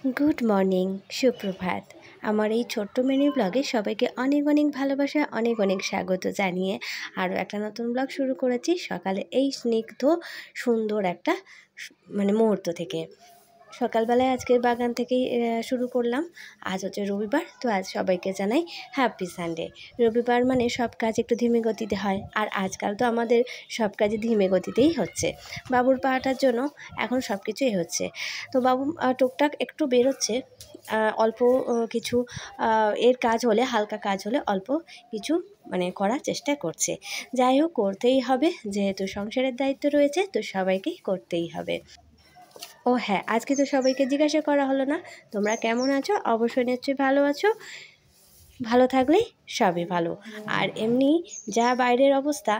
Good morning, সুপ্রভাত। আমার এই ছোট্ট মিনি ব্লগে সবাইকে অনেক অনেক ভালোবাসা, অনেক অনেক স্বাগত জানিয়ে আরও একটা নতুন ব্লগ শুরু করেছি সকালে এই স্নিগ্ধ সুন্দর একটা মুহূর্ত থেকে। সকালবেলায় আজকের বাগান থেকেই শুরু করলাম। আজ হচ্ছে রবিবার, তো আজ সবাইকে জানাই হ্যাপি সানডে। রবিবার মানে সব কাজ একটু ধীমে গতিতে হয়, আর আজকাল তো আমাদের সব কাজই ধীমে গতিতেই হচ্ছে। বাবুর পাড়াটার জন্য এখন সব কিছুই হচ্ছে। তো বাবু টুকটাক একটু বেরোচ্ছে, অল্প কিছু এর কাজ হলে, হালকা কাজ হলে অল্প কিছু করার চেষ্টা করছে। যাই হোক, করতেই হবে, যেহেতু সংসারের দায়িত্ব রয়েছে তো সবাইকেই করতেই হবে। ও হ্যাঁ, আজকে তো সবাইকে জিজ্ঞাসা করা হলো না, তোমরা কেমন আছো? অবশ্যই নিশ্চয়ই ভালো আছো। ভালো থাকলেই সবই ভালো। আর এমনি যা বাইরের অবস্থা,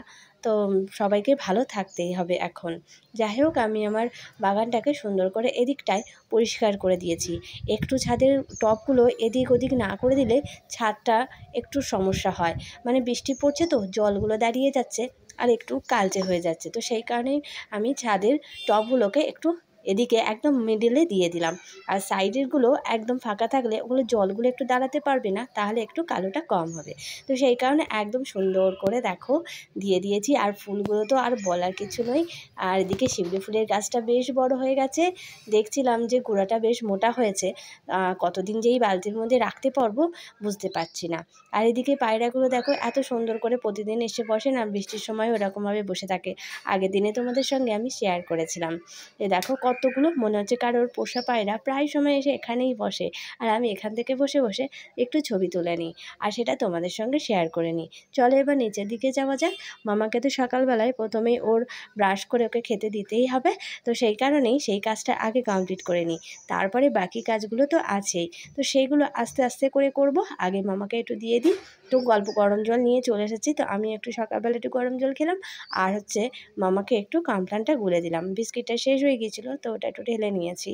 তো সবাইকে ভালো থাকতেই হবে এখন। যাই হোক, আমি আমার বাগানটাকে সুন্দর করে এদিকটায় পরিষ্কার করে দিয়েছি। একটু ছাদের টবগুলো এদিক ওদিক না করে দিলে ছাদটা একটু সমস্যা হয়। বৃষ্টি পড়ছে তো জলগুলো দাঁড়িয়ে যাচ্ছে আর একটু কালচে হয়ে যাচ্ছে, তো সেই কারণেই আমি ছাদের টবগুলোকে একটু এদিকে একদম মিডিলে দিয়ে দিলাম। আর সাইডেরগুলো একদম ফাঁকা থাকলে ওগুলো জলগুলো একটু দাঁড়াতে পারবে না, তাহলে একটু কালোটা কম হবে। তো সেই কারণে একদম সুন্দর করে দেখো দিয়ে দিয়েছি। আর ফুলগুলো তো আর বলার কিছু নয়। আর এদিকে শিউলি ফুলের গাছটা বেশ বড় হয়ে গেছে। দেখছিলাম যে গোড়াটা বেশ মোটা হয়েছে, কতদিন যে এই বালতির মধ্যে রাখতে পারবো বুঝতে পারছি না। আর এদিকে পায়রাগুলো দেখো এত সুন্দর করে প্রতিদিন এসে বসে না, বৃষ্টির সময় ওরকমভাবে বসে থাকে। আগের দিনে তোমাদের সঙ্গে আমি শেয়ার করেছিলাম। এ দেখো কতগুলো, মনে হচ্ছে কারোর পোষা পায়রা প্রায় সময় এসে এখানেই বসে। আর আমি এখান থেকে বসে বসে একটু ছবি তুলে নিই, আর সেটা তোমাদের সঙ্গে শেয়ার করে নিই। চলো এবার নিচের দিকে যাওয়া যাক। মামাকে তো সকালবেলায় প্রথমেই ওর ব্রাশ করে ওকে খেতে দিতেই হবে, তো সেই কারণেই সেই কাজটা আগে কমপ্লিট করে নিই। তারপরে বাকি কাজগুলো তো আছেই, তো সেইগুলো আস্তে আস্তে করে করব। আগে মামাকে একটু দিয়ে দিই। তো গরম জল নিয়ে চলে এসেছি, তো আমি একটু সকালবেলা একটু গরম জল খেলাম। আর মামাকে একটু কমপ্লানটা গুলে দিলাম। বিস্কিটটা শেষ হয়ে গিয়েছিলো, তো ওটা একটু ঢেলে নিয়েছি।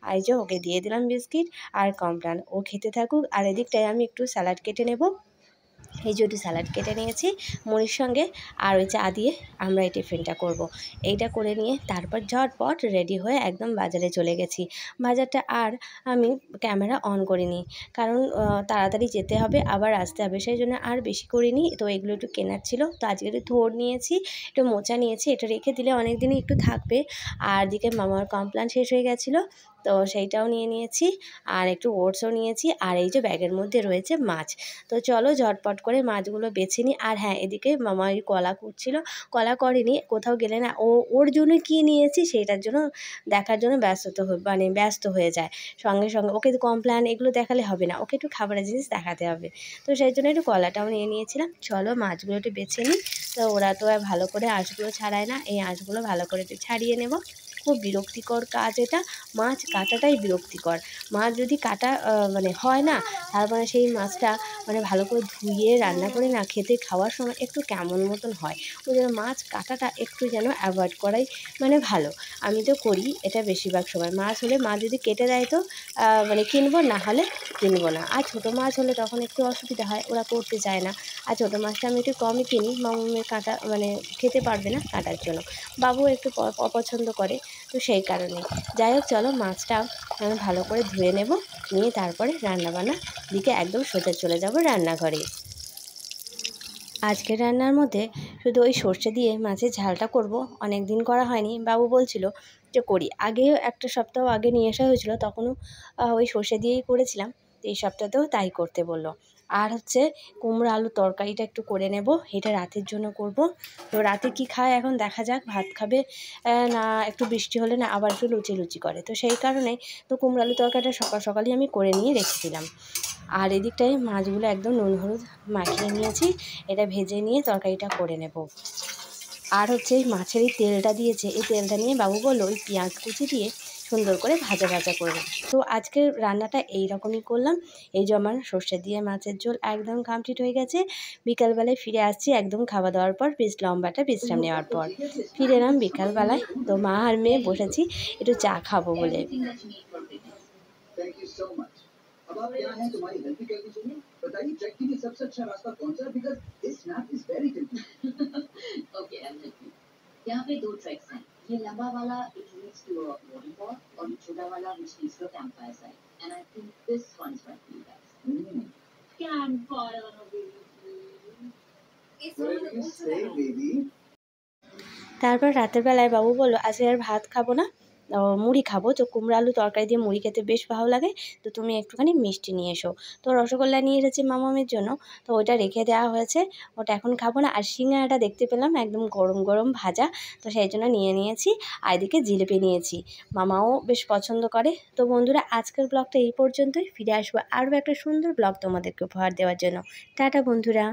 আর এই যে ওকে দিয়ে দিলাম বিস্কিট আর কমপ্লান, ও খেতে থাকুক। আর এদিকটায় আমি একটু স্যালাড কেটে নেব। এই যে একটু স্যালাড কেটে নিয়েছি মুড়ির সঙ্গে, আর ওই চা দিয়ে আমরা এই টিফিনটা করব। এইটা করে নিয়ে তারপর ঝটপট রেডি হয়ে একদম বাজারে চলে গেছি। বাজারটা আর আমি ক্যামেরা অন করিনি, কারণ তাড়াতাড়ি যেতে হবে, আবার আসতে হবে, সেই জন্য আর বেশি করিনি। তো এগুলো একটু কেনার ছিল, তো আজকে একটু থোড় নিয়েছি, একটু মোচা নিয়েছি, এটা রেখে দিলে অনেক দিনই একটু থাকবে। আর দিকে মামার কমপ্লান শেষ হয়ে গেছিলো, তো সেইটাও নিয়ে নিয়েছি। আর একটু ওটসও নিয়েছি। আর এই যে ব্যাগের মধ্যে রয়েছে মাছ। তো চলো ঝটপট করে মাছগুলো বেছে নিই। আর হ্যাঁ, এদিকে মামা ওই কলা কুটছিল, কলা করেনি, কোথাও গেলে না ওর জন্য কী নিয়েছি সেটার জন্য দেখার জন্য ব্যস্ত হয়ে যায়। সঙ্গে সঙ্গে ওকে কমপ্লান এগুলো দেখালে হবে না, ওকে একটু খাবারের জিনিস দেখাতে হবে। তো সেই জন্য একটু কলাটাও নিয়ে নিয়েছিলাম। চলো মাছগুলো একটু বেছে নিই। তো ওরা তো আর ভালো করে আঁশগুলো ছাড়ায় না, এই আঁশগুলো ভালো করে একটু ছাড়িয়ে নেব। খুব বিরক্তিকর কাজ এটা, মাছ কাটাটাই বিরক্তিকর। মাছ যদি কাটা হয় না, তারপরে সেই মাছটা ভালো করে ধুয়ে রান্না করে না খেতে খাওয়ার সময় একটু কেমন মতন হয়। ওই জন্য মাছ কাটাটা একটু যেন অ্যাভয়েড করাই ভালো। আমি তো করি এটা বেশিরভাগ সময়। মাছ হলে মা যদি কেটে দেয় তো কিনবো, না হলে কিনবো না। আর ছোটো মাছ হলে তখন একটু অসুবিধা হয়, ওরা করতে চায় না। আর ছোটো মাছটা আমি একটু কমই কিনি, মামুমের কাটা খেতে পারবে না কাটার জন্য, বাবু একটু অপছন্দ করে, তো সেই কারণে। যাই হোক, চলো মাছটা আমি ভালো করে ধুয়ে নেব, নিয়ে তারপরে রান্নাবান্না দিকে একদম সোজা চলে যাব রান্নাঘরে। আজকের রান্নার মধ্যে শুধু ওই সর্ষে দিয়ে মাছের ঝালটা করব, অনেক দিন করা হয়নি। বাবু বলছিল যে করি, আগেও একটা সপ্তাহ আগে নিয়ে আসা হয়েছিল, তখনও ওই সর্ষে দিয়েই করেছিলাম। এই সপ্তাহতেও তাই করতে বললো। আর কুমড়ো আলু তরকারিটা একটু করে নেব, এটা রাতের জন্য করব। তো রাতে কি খায় এখন দেখা যাক, ভাত খাবে না একটু বৃষ্টি হলে না আবার একটু লুচি করে, তো সেই কারণে তো কুমড়ো আলু তরকারিটা সকাল সকালই আমি করে নিয়ে রেখে দিলাম। আর এদিকটায় মাছগুলো একদম নুন হলুদ মাখিয়ে নিয়েছি, এটা ভেজে নিয়ে তরকারিটা করে নেব। আর এই মাছের এই তেলটা দিয়েছে, এই তেলটা নিয়ে বাবু বললো ওই পেঁয়াজ কুচি দিয়ে সুন্দর করে ভাজা ভাজা করবে। তো আজকের রান্নাটা এই রকমই করলাম। এই যে আমার সর্ষে দিয়ে মাছের ঝোল একদম কমপ্লিট হয়ে গেছে। বিকালবেলায় ফিরে আসছি একদম খাওয়া দাওয়ার পর, লম্বাটা বিশ্রাম নেওয়ার পর ফিরে এলাম বিকালবেলায়। তো মা আর মেয়ে বসেছি একটু চা খাবো বলে। अब आप यहाँ हैं, तुम्हारी हेल्प भी करनी चाहिए। बताइए ट्रैक के लिए सबसे अच्छा रास्ता कौन सा है? Because this map is very confusing. Okay, I am help you. यहाँ पे 2 ट्रैक्स हैं। ये लंबा वाला it leads to a waterfall और छोटा वाला which leads to a campfire site. And I think this one's right for you guys. Campfire, baby. What do you say, baby? তারপর রাতের বেলায় বাবু বললো আজকে আর ভাত খাবো না, মুড়ি খাবো, তো কুমড়ো আলু তরকারি দিয়ে মুড়ি খেতে বেশ ভালো লাগে, তো তুমি একটুখানি মিষ্টি নিয়ে এসো। তো রসগোল্লা নিয়ে এসেছি মামামের জন্য, তো ওইটা রেখে দেওয়া হয়েছে, ওটা এখন খাবো না। আর সিঙ্গারাটা দেখতে পেলাম একদম গরম গরম ভাজা, তো সেই জন্য নিয়ে নিয়েছি। আর এদিকে জিলিপি নিয়েছি, মামাও বেশ পছন্দ করে। তো বন্ধুরা, আজকের ব্লগটা এই পর্যন্তই, ফিরে আসবো আরও একটা সুন্দর ব্লগ তোমাদেরকে উপহার দেওয়ার জন্য। টাটা বন্ধুরা।